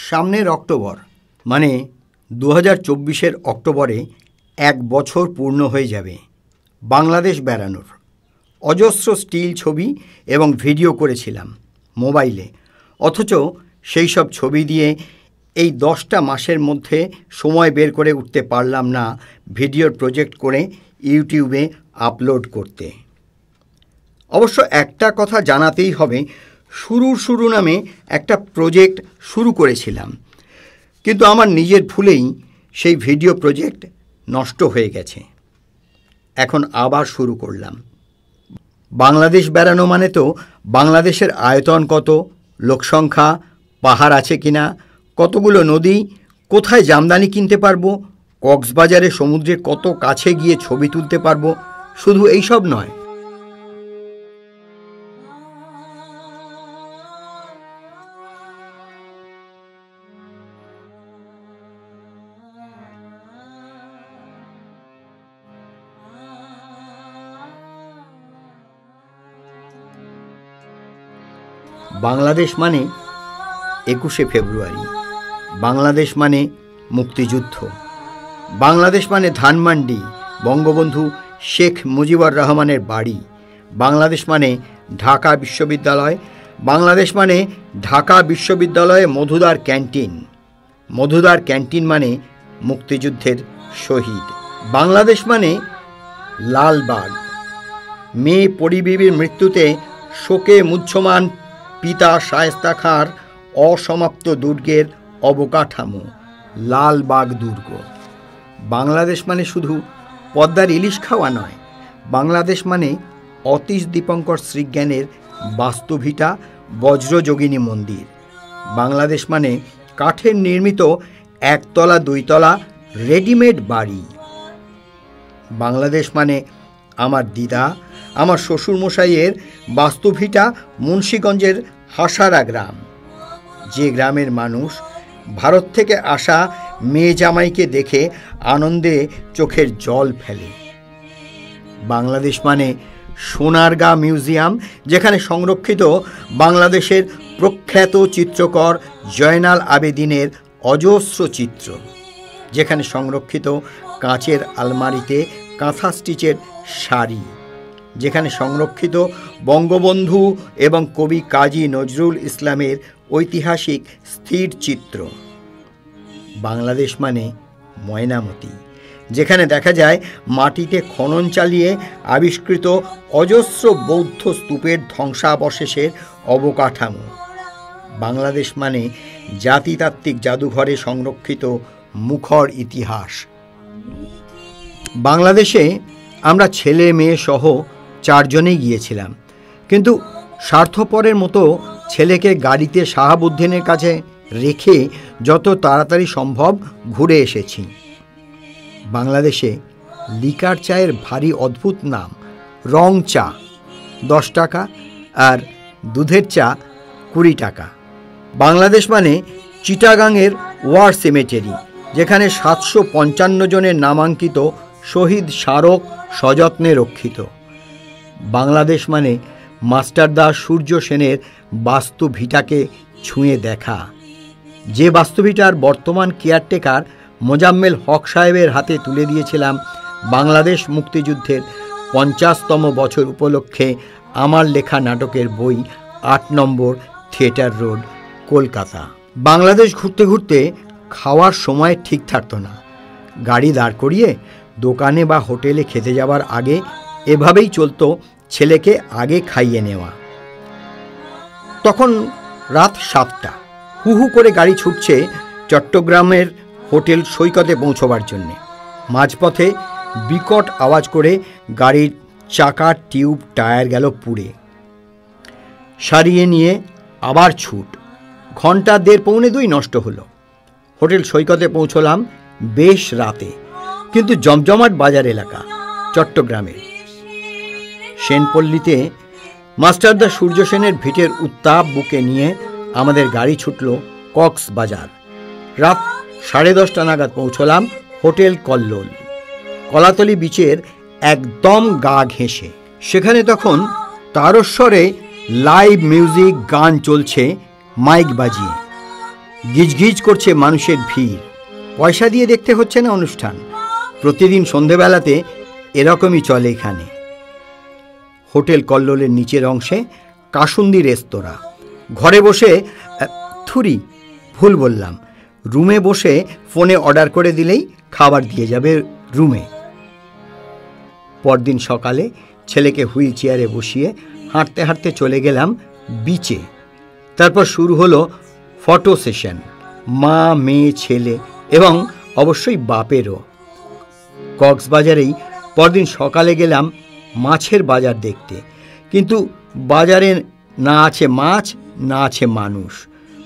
সামনের অক্টোবর মানে 2024-এর অক্টোবরে 1 বছর পূর্ণ হয়ে যাবে বাংলাদেশ বেড়ানোর। অজস্র স্টিল ছবি এবং ভিডিও করেছিলাম মোবাইলে, অথচ সেই সব ছবি দিয়ে এই 10টা মাসের মধ্যে সময় বের করে উঠতে পারলাম না ভিডিওর প্রজেক্ট করে ইউটিউবে আপলোড করতে। অবশ্য একটা কথা জানাতেই হবে, শুরু নামে একটা প্রজেক্ট শুরু করেছিলাম, কিন্তু আমার নিজের ভুলেই সেই ভিডিও প্রজেক্ট নষ্ট হয়ে গেছে। এখন আবার শুরু করলাম। বাংলাদেশ বেড়ানো মানে তো বাংলাদেশের আয়তন কত, লোকসংখ্যা, পাহাড় আছে কিনা, কতগুলো নদী, কোথায় জামদানি কিনতে পারবো, কক্সবাজারে সমুদ্রের কত কাছে গিয়ে ছবি তুলতে পারবো, শুধু এইসব নয়। বাংলাদেশ মানে 21শে ফেব্রুয়ারি, বাংলাদেশ মানে মুক্তিযুদ্ধ, বাংলাদেশ মানে ধানমান্ডি, বঙ্গবন্ধু শেখ মুজিবুর রহমানের বাড়ি, বাংলাদেশ মানে ঢাকা বিশ্ববিদ্যালয়, বাংলাদেশ মানে ঢাকা বিশ্ববিদ্যালয়ে মধুদার ক্যান্টিন, মধুদার ক্যান্টিন মানে মুক্তিযুদ্ধের শহীদ, বাংলাদেশ মানে লালবাগ, মেয়ে পরিবিবির মৃত্যুতে শোকে মুহ্যমান পিতা শায়েস্তা খাঁর অসমাপ্ত দুর্গের অবকাঠামো লালবাগ দুর্গ। বাংলাদেশ মানে শুধু পদ্মার ইলিশ খাওয়া নয়, বাংলাদেশ মানে অতীশ দীপঙ্কর শ্রীজ্ঞানের বাস্তুভিটা বজ্রযোগিনী মন্দির, বাংলাদেশ মানে কাঠের নির্মিত 1 তলা 2 তলা রেডিমেড বাড়ি, বাংলাদেশ মানে আমার দিদা, আমার শ্বশুরমশাইয়ের বাস্তুভিটা মুন্সিগঞ্জের হাসারা গ্রাম, যে গ্রামের মানুষ ভারত থেকে আসা মেয়ে জামাইকে দেখে আনন্দে চোখের জল ফেলে। বাংলাদেশ মানে সোনারগাঁ মিউজিয়াম, যেখানে সংরক্ষিত বাংলাদেশের প্রখ্যাত চিত্রকর জয়নাল আবেদিনের অজস্র চিত্র, যেখানে সংরক্ষিত কাঁচের আলমারিতে কাঁথা স্টিচের শাড়ি, যেখানে সংরক্ষিত বঙ্গবন্ধু এবং কবি কাজী নজরুল ইসলামের ঐতিহাসিক স্থির চিত্র। বাংলাদেশ মানে ময়নামতি, যেখানে দেখা যায় মাটিতে খনন চালিয়ে আবিষ্কৃত অজস্র বৌদ্ধ স্তূপের ধ্বংসাবশেষের অবকাঠামো। বাংলাদেশ মানে জাতিতাত্ত্বিক জাদুঘরে সংরক্ষিত মুখর ইতিহাস। বাংলাদেশে আমরা ছেলে মেয়ে সহ 4 জনেই গিয়েছিলাম, কিন্তু স্বার্থপরের মতো ছেলেকে গাড়িতে শাহাবুদ্দিনের কাছে রেখে যত তাড়াতাড়ি সম্ভব ঘুরে এসেছি। বাংলাদেশে লিকার চায়ের ভারী অদ্ভুত নাম, রং চা 10 টাকা আর দুধের চা 20 টাকা। বাংলাদেশ মানে চিটাগাংয়ের ওয়ার সিমেটেরি, যেখানে 755 জনের নামাঙ্কিত শহীদ স্মারক সযত্নে রক্ষিত। বাংলাদেশ মানে মাস্টারদা সূর্য সেনের বাস্তুভিটাকে ছুঁয়ে দেখা, যে বাস্তুভিটার বর্তমান কেয়ারটেকার মোজাম্মেল হক সাহেবের হাতে তুলে দিয়েছিলাম বাংলাদেশ মুক্তিযুদ্ধের 50তম বছর উপলক্ষে আমার লেখা নাটকের বই 8 নম্বর থিয়েটার রোড, কলকাতা। বাংলাদেশ ঘুরতে ঘুরতে খাওয়ার সময় ঠিক থাকতো না। গাড়ি দাঁড় করিয়ে দোকানে বা হোটেলে খেতে যাওয়ার আগে এভাবেই চলতো ছেলেকে আগে খাইয়ে নেওয়া। তখন রাত 7টা, হু হু করে গাড়ি ছুটছে চট্টগ্রামের হোটেল সৈকতে পৌঁছবার জন্যে। মাঝপথে বিকট আওয়াজ করে গাড়ির চাকার টিউব টায়ার গেল পুড়ে। সারিয়ে নিয়ে আবার ছুট, ঘন্টা 1.5-2 নষ্ট হলো। হোটেল সৈকতে পৌঁছলাম বেশ রাতে, কিন্তু জমজমাট বাজার এলাকা চট্টগ্রামের। সেনপল্লীতে মাস্টারদা সূর্য সেনের ভিটের উত্তাপ বুকে নিয়ে আমাদের গাড়ি ছুটল কক্সবাজার। রাত 10:30 নাগাদ পৌঁছলাম হোটেল কল্লোল, কলাতলি বিচের একদম গা ঘেঁষে। সেখানে তখন তারস্বরে লাইভ মিউজিক গান চলছে মাইক বাজিয়ে। গিজগিজ করছে মানুষের ভিড়। পয়সা দিয়ে দেখতে হচ্ছে না অনুষ্ঠান, প্রতিদিন সন্ধেবেলাতে এরকমই চলে এখানে। হোটেল কল্লোলের নিচের অংশে কাসুন্দি রেস্তোরাঁ। ঘরে বসে ভুল বললাম, রুমে বসে ফোনে অর্ডার করে দিলেই খাবার দিয়ে যাবে রুমে। পরদিন সকালে ছেলেকে হুইল চেয়ারে বসিয়ে হাঁটতে হাঁটতে চলে গেলাম বিচে। তারপর শুরু হলো ফটো সেশন, মা, মেয়ে, ছেলে এবং অবশ্যই বাপেরও। কক্সবাজারেই পরদিন সকালে গেলাম মাছের বাজার দেখতে, কিন্তু বাজারে না আছে মাছ, না আছে মানুষ।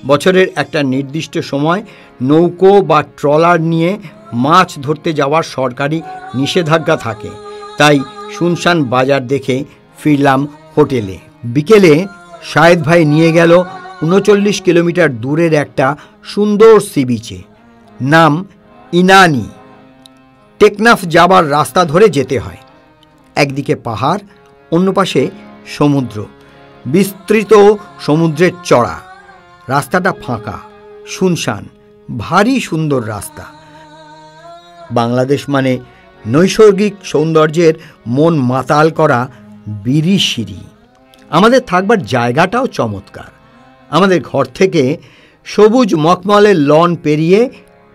বছরের একটা নির্দিষ্ট সময় নৌকো বা ট্রলার নিয়ে মাছ ধরতে যাওয়ার সরকারি নিষেধাজ্ঞা থাকে, তাই শুনশান বাজার দেখে ফিরলাম হোটেলে। বিকেলে শাহেদ ভাই নিয়ে গেল ৩৯ কিলোমিটার দূরের একটা সুন্দর সি বিচে, নাম ইনানি। টেকনাফ যাবার রাস্তা ধরে যেতে হয়। একদিকে পাহাড়, অন্য পাশে সমুদ্র, বিস্তৃত সমুদ্রের চড়া। রাস্তাটা ফাঁকা, শুনশান, ভারী সুন্দর রাস্তা। বাংলাদেশ মানে নৈসর্গিক সৌন্দর্যের মন মাতাল করা বিরিশিরি। আমাদের থাকবার জায়গাটাও চমৎকার। আমাদের ঘর থেকে সবুজ মখমলের লন পেরিয়ে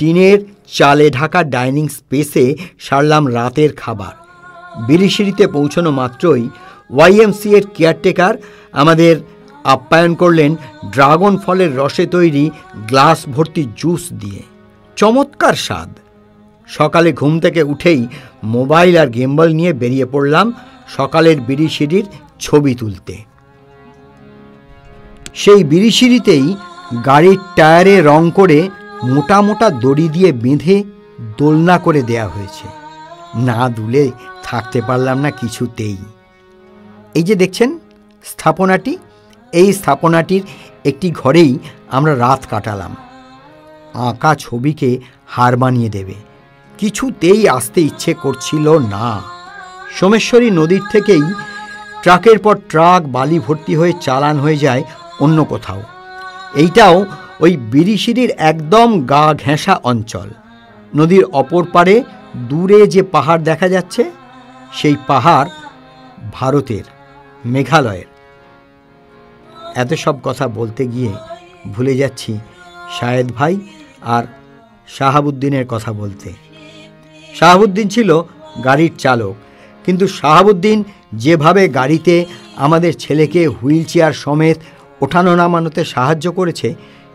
টিনের চালে ঢাকা ডাইনিং স্পেসে সারলাম রাতের খাবার। বিরিশিরিতে পৌঁছানো মাত্রই YMCA-এর কেয়ারটেকার আমাদের আপ্যায়ন করলেন ড্রাগন ফলের রসে তৈরি গ্লাস ভর্তি জুস দিয়ে। চমৎকার স্বাদ। সকালে ঘুম থেকে উঠেই মোবাইল আর গিম্বল নিয়ে বেরিয়ে পড়লাম সকালের বিরিশিরির ছবি তুলতে। সেই বিরিশিরিতেই গাড়ির টায়ারে রং করে মোটা মোটা দড়ি দিয়ে বেঁধে দোলনা করে দেয়া হয়েছে। না দুলে থাকতে পারলাম না কিছুতেই। এই যে দেখছেন স্থাপনাটি, এই স্থাপনাটির একটি ঘরেই আমরা রাত কাটালাম। আঁকা ছবিকে হার মানিয়ে দেবে, কিছুতেই আসতে ইচ্ছে করছিল না। সোমেশ্বরী নদীর থেকেই ট্রাকের পর ট্রাক বালি ভর্তি হয়ে চালান হয়ে যায় অন্য কোথাও। এইটাও ওই বিরিশিরির একদম গা ঘেঁষা অঞ্চল। নদীর অপর পারে দূরে যে পাহাড় দেখা যাচ্ছে, সেই পাহাড় ভারতের, মেঘালয়ের। এত সব কথা বলতে গিয়ে ভুলে যাচ্ছি শাহেদ ভাই আর শাহাবুদ্দিনের কথা বলতে। শাহাবুদ্দিন ছিল গাড়ির চালক, কিন্তু শাহাবুদ্দিন যেভাবে গাড়িতে আমাদের ছেলেকে হুইল চেয়ার সমেত ওঠানো নামানোতে সাহায্য করেছে,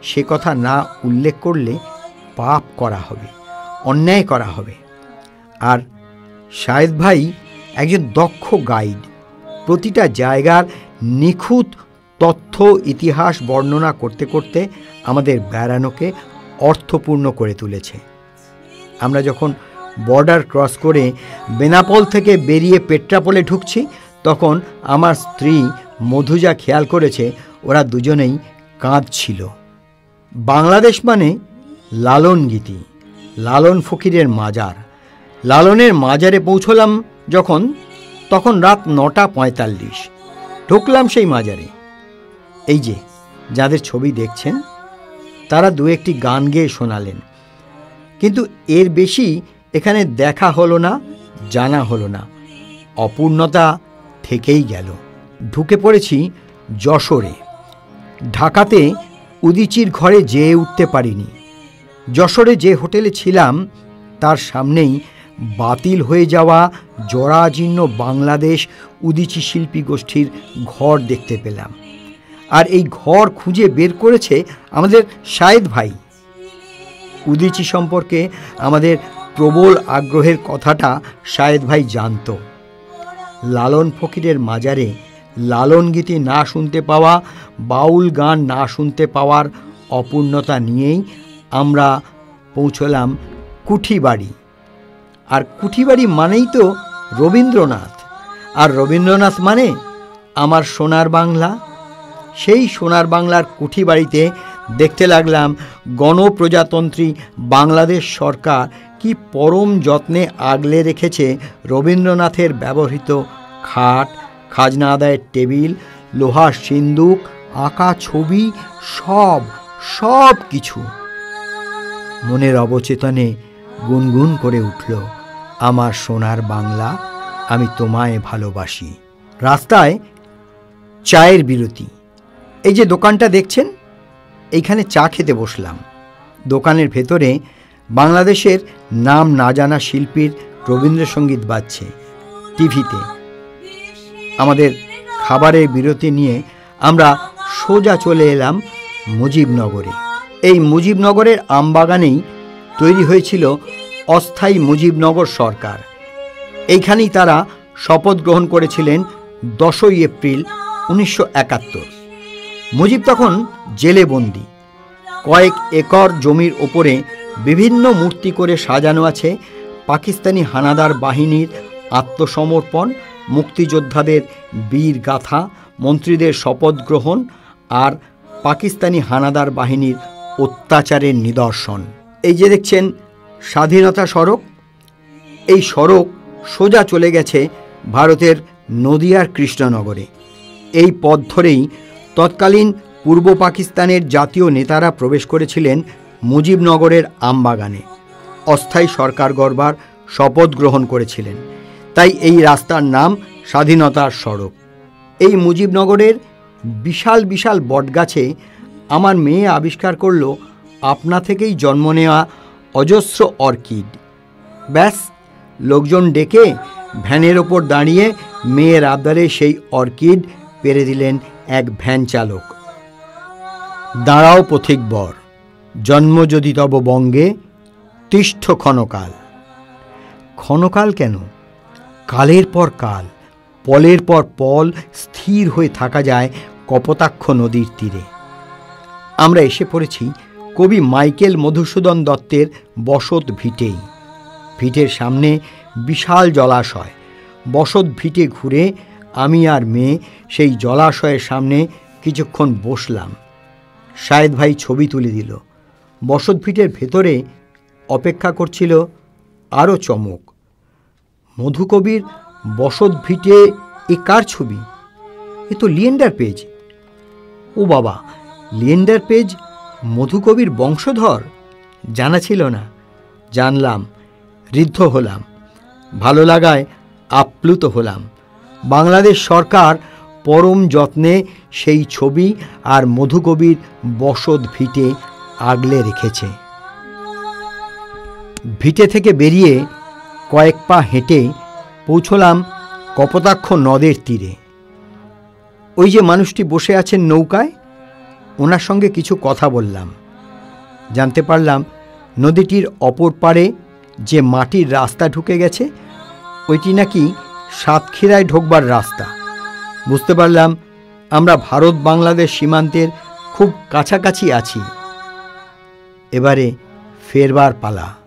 সে কথা না উল্লেখ করলে পাপ করা হবে, অন্যায় করা হবে। আর শাহেদ ভাই একজন দক্ষ গাইড। প্রতিটা জায়গার নিখুঁত তথ্য ইতিহাস বর্ণনা করতে করতে আমাদের বেড়ানোকে অর্থপূর্ণ করে তুলেছে। আমরা যখন বর্ডার ক্রস করে বেনাপোল থেকে বেরিয়ে পেট্রাপোলে ঢুকছি, তখন আমার স্ত্রী মধুজা খেয়াল করেছে ওরা দুজনেই কাঁদছিল। বাংলাদেশ মানে লালন গীতি, লালন ফকিরের মাজার। লালনের মাজারে পৌঁছলাম যখন, তখন রাত 9:45। ঢুকলাম সেই মাজারে। এই যে যাদের ছবি দেখছেন, তারা দু একটি গান গেয়ে শোনালেন, কিন্তু এর বেশি এখানে দেখা হলো না, জানা হলো না। অপূর্ণতা থেকেই গেল। ঢুকে পড়েছি যশোরে। ঢাকাতে উদিচির ঘরে যেয়ে উঠতে পারিনি। যশোরে যে হোটেলে ছিলাম তার সামনেই বাতিল হয়ে যাওয়া জরাজীর্ণ বাংলাদেশ উদিচি শিল্পী গোষ্ঠীর ঘর দেখতে পেলাম। আর এই ঘর খুঁজে বের করেছে আমাদের শাহেদ ভাই। উদিচি সম্পর্কে আমাদের প্রবল আগ্রহের কথাটা শাহেদ ভাই জানত। লালন ফকিরের মাজারে লালন গীতি না শুনতে পাওয়া, বাউল গান না শুনতে পাওয়ার অপূর্ণতা নিয়েই আমরা পৌঁছলাম কুঠিবাড়ি। আর কুঠিবাড়ি মানেই তো রবীন্দ্রনাথ, আর রবীন্দ্রনাথ মানে আমার সোনার বাংলা। সেই সোনার বাংলার কুঠিবাড়িতে দেখতে লাগলাম গণপ্রজাতন্ত্রী বাংলাদেশ সরকার কি পরম যত্নে আগলে রেখেছে রবীন্দ্রনাথের ব্যবহৃত খাট, খাজনা আদায়ের টেবিল, লোহার সিন্দুক, আঁকা ছবি, সব সব কিছু। মনের অবচেতনে গুনগুন করে উঠল, আমার সোনার বাংলা, আমি তোমায় ভালোবাসি। রাস্তায় চায়ের বিরতি। এই যে দোকানটা দেখছেন, এইখানে চা খেতে বসলাম। দোকানের ভেতরে বাংলাদেশের নাম না জানা শিল্পীর রবীন্দ্রসঙ্গীত বাজছে। টিভিতে আমাদের খাবারের বিরতি নিয়ে আমরা সোজা চলে এলাম মুজিবনগরে। এই মুজিবনগরের আমবাগানেই তৈরি হয়েছিল অস্থায়ী মুজিবনগর সরকার। এইখানেই তারা শপথ গ্রহণ করেছিলেন 10ই এপ্রিল 1971। মুজিব তখন জেলে বন্দী। কয়েক একর জমির ওপরে বিভিন্ন মূর্তি করে সাজানো আছে পাকিস্তানি হানাদার বাহিনীর আত্মসমর্পণ, মুক্তিযোদ্ধাদের বীর গাথা, মন্ত্রীদের শপথ গ্রহণ আর পাকিস্তানি হানাদার বাহিনীর অত্যাচারের নিদর্শন। এই যে দেখছেন স্বাধীনতা সড়ক, এই সড়ক সোজা চলে গেছে ভারতের নদিয়ার কৃষ্ণনগরে। এই পথ ধরেই তৎকালীন পূর্ব পাকিস্তানের জাতীয় নেতারা প্রবেশ করেছিলেন মুজিবনগরের আমবাগানে। অস্থায়ী সরকার গড়বার শপথ গ্রহণ করেছিলেন। তাই এই রাস্তার নাম স্বাধীনতার সড়ক। এই মুজিবনগরের বিশাল বিশাল বটগাছে আমার মেয়ে আবিষ্কার করল আপনা থেকেই জন্ম নেওয়া অজস্র অর্কিড। ব্যাস, লোকজন ডেকে ভ্যানের ওপর দাঁড়িয়ে মেয়ের আবদারে সেই অর্কিড পেরে দিলেন এক ভ্যান চালক। দাঁড়াও পথিক বর, জন্ম যদি তব বঙ্গে, তিষ্ঠ ক্ষণকাল। ক্ষণকাল কেন, কালের পর কাল, পলের পর পল স্থির হয়ে থাকা যায় কপোতাক্ষ নদীর তীরে। আমরা এসে পড়েছি কবি মাইকেল মধুসূদন দত্তের বসত ভিটেই। ভিটের সামনে বিশাল জলাশয়। বসত ভিটে ঘুরে আমি আর মেয়ে সেই জলাশয়ের সামনে কিছুক্ষণ বসলাম। শাহেদ ভাই ছবি তুলে দিল। বসত ভিটের ভেতরে অপেক্ষা করছিল আরও চমক। মধুকবির বসত ভিটে এ কার ছবি? এ তো লিয়েন্ডার পেজ। ও বাবা, লিয়েন্ডার পেজ মধুকবির বংশধর? জানা ছিল না। জানলাম, ঋদ্ধ হলাম, ভালো লাগায় আপ্লুত হলাম। বাংলাদেশ সরকার পরম যত্নে সেই ছবি আর মধুকবির বসত ভিটে আগলে রেখেছে। ভিটে থেকে বেরিয়ে কয়েক পা হেঁটে পৌঁছলাম কপোতাক্ষ নদের তীরে। ওই যে মানুষটি বসে আছেন নৌকায়, ওনার সঙ্গে কিছু কথা বললাম। জানতে পারলাম নদীটির অপর পারে যে মাটির রাস্তা ঢুকে গেছে, ওইটি নাকি সাতক্ষীরায় ঢোকবার রাস্তা। বুঝতে পারলাম আমরা ভারত বাংলাদেশ সীমান্তের খুব কাছাকাছি আছি। এবারে ফেরবার পালা।